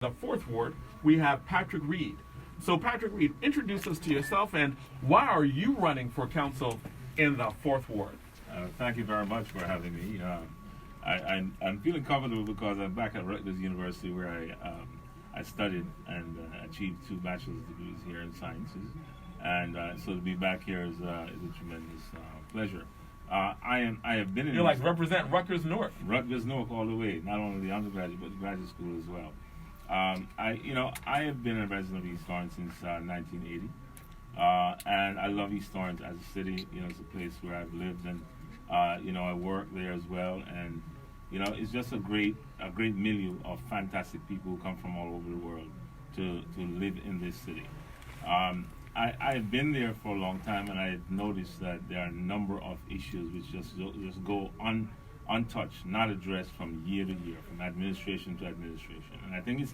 The fourth ward, we have Patrick Reid. So, Patrick Reid, introduce us to yourself and why are you running for council in the fourth ward? Thank you very much for having me. I'm feeling comfortable because I'm back at Rutgers University where I studied and achieved 2 bachelor's degrees here in sciences. And so to be back here is a tremendous pleasure. I have been in. You represent Rutgers North. Rutgers North all the way, not only the undergraduate but the graduate school as well. I have been a resident of East Orange since 1980, and I love East Orange as a city. It's a place where I've lived, and I work there as well. And it's just a great milieu of fantastic people who come from all over the world to live in this city. I've been there for a long time, and I've noticed that there are a number of issues which just go untouched, not addressed from year to year, from administration to administration. And I think it's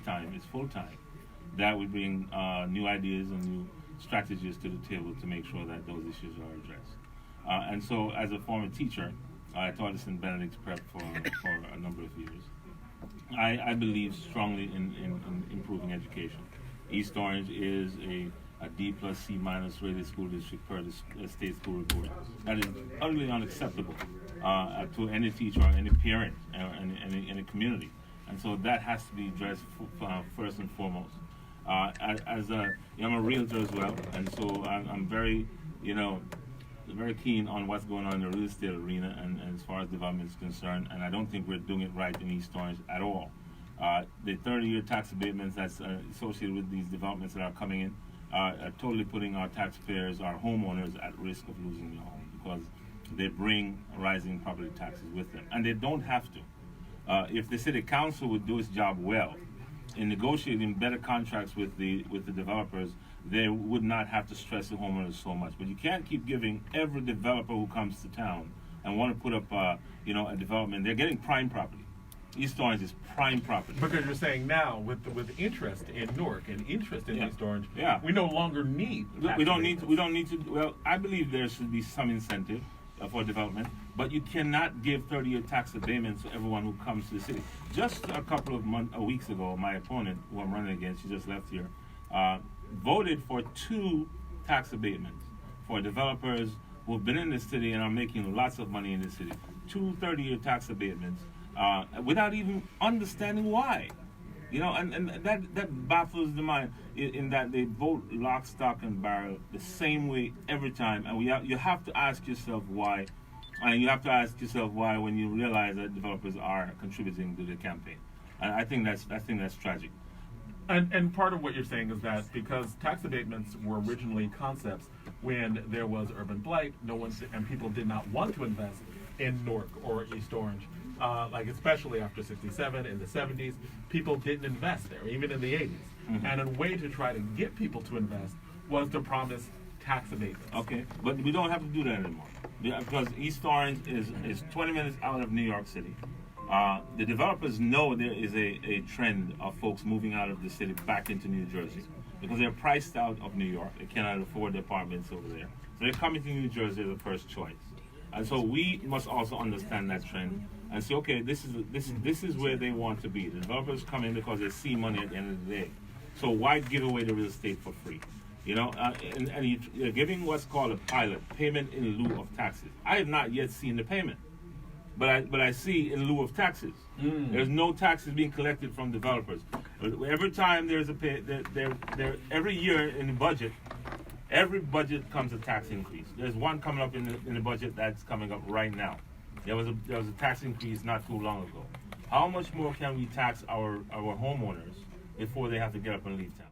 full time, that we bring new ideas and new strategies to the table to make sure that those issues are addressed. And so, as a former teacher, I taught at St. Benedict's Prep for a number of years. I believe strongly in improving education. East Orange is a D+C- rated school district per the state school report. That is utterly unacceptable to any teacher or any parent and any community. And so that has to be addressed first and foremost. I'm a realtor as well, and so I'm very, very keen on what's going on in the real estate arena and as far as development is concerned. And I don't think we're doing it right in East Orange at all. The 30-year tax abatements that's associated with these developments that are coming in are totally putting our taxpayers, our homeowners, at risk of losing their home because they bring rising property taxes with them, and they don't have to. If the city council would do its job well in negotiating better contracts with the developers, they would not have to stress the homeowners so much. But you can't keep giving every developer who comes to town and want to put up a development. They're getting prime property. East Orange is prime property. Because you're saying now, with interest in Newark and interest in East Orange, we no longer need. We don't need to. Well, I believe there should be some incentive for development, but you cannot give 30-year tax abatements to everyone who comes to the city. Just a couple of weeks ago, my opponent, who I'm running against, she just left here, voted for 2 tax abatements for developers who have been in the city and are making lots of money in the city. 2 30-year tax abatements. Without even understanding why, and that baffles the mind in that they vote lock, stock, and barrel the same way every time, and you have to ask yourself why, and you have to ask yourself why when you realize that developers are contributing to the campaign, and I think that's tragic. And part of what you're saying is that because tax abatements were originally concepts when there was urban blight, and people did not want to invest in Newark or East Orange. Especially after 67 in the 70s, people didn't invest there, even in the 80s. Mm-hmm. And a way to try to get people to invest was to promise tax abatements. Okay, but we don't have to do that anymore because East Orange is 20 minutes out of New York City. The developers know there is a trend of folks moving out of the city back into New Jersey because they're priced out of New York. They cannot afford the apartments over there. So they're coming to New Jersey as a first choice. And so we must also understand that trend and say, okay, this is where they want to be. The developers come in because they see money at the end of the day. So why give away the real estate for free? And you're giving what's called a pilot, payment in lieu of taxes. I have not yet seen the payment, but I see in lieu of taxes. There's no taxes being collected from developers. Every time there's a pay, every year in the budget. Every budget comes a tax increase. There's one coming up in the budget that's coming up right now. There was a tax increase not too long ago. How much more can we tax our homeowners before they have to get up and leave town?